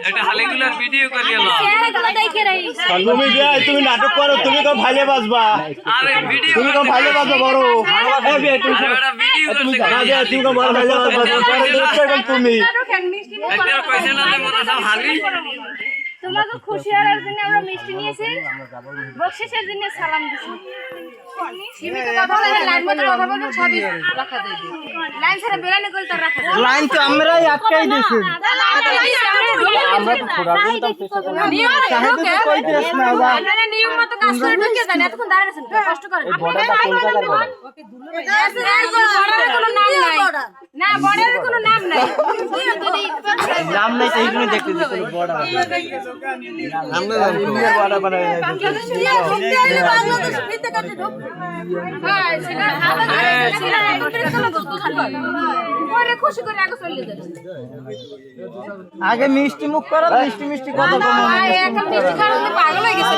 একটা হালিগুলার ভিডিও করিয়ে লো তুমি বিয়া তুমি নাটক করো তুমি তো ভাইলে বাজবা আরে ভিডিও তুমি তো ভাইলে বাজবা বড় এই বিয়া তুমি একটা ভিডিও করতে না বিয়া তুমি তো বড় ভাইলে বাজবা তুমি একটা পয়সা না দেবো না সব হালি তোমাকে খুশি হওয়ার জন্য আমরা মিষ্টি নিয়েছি বকশিসের জন্য সালাম দিছি সীমিত কথা বলে লাইন মতো কথা বলে সবই রাখা যায় লাইন ছাড়া বেরানি করে তো রাখা যায় লাইন তো আমরাই আটকাই দিছি আমরা তো ছোড়া তো কইতেছ না বা আপনারা নিয়ম মতো কাজ করে ঢুকে যান এতক্ষণ দাঁড়িয়ে আছেন কষ্ট করেন এই বড়টা কলকাতার বড় বড়ের কোনো নাম নাই না বড়ের কোনো নাম নাই নাম নাই তাই জন্য দেখতে দিছি বড় আমরা বড় বড় বাংলাদেশ ফিরতে কাটে ঢোক হ্যাঁ সেটা সেটা পরে খুশি করে আগে চলে যাবে আগে মিষ্টি মুখ করো মিষ্টি মিষ্টি কথা বলো এখন মিষ্টি খাওয়া পাগল হয়ে গেছে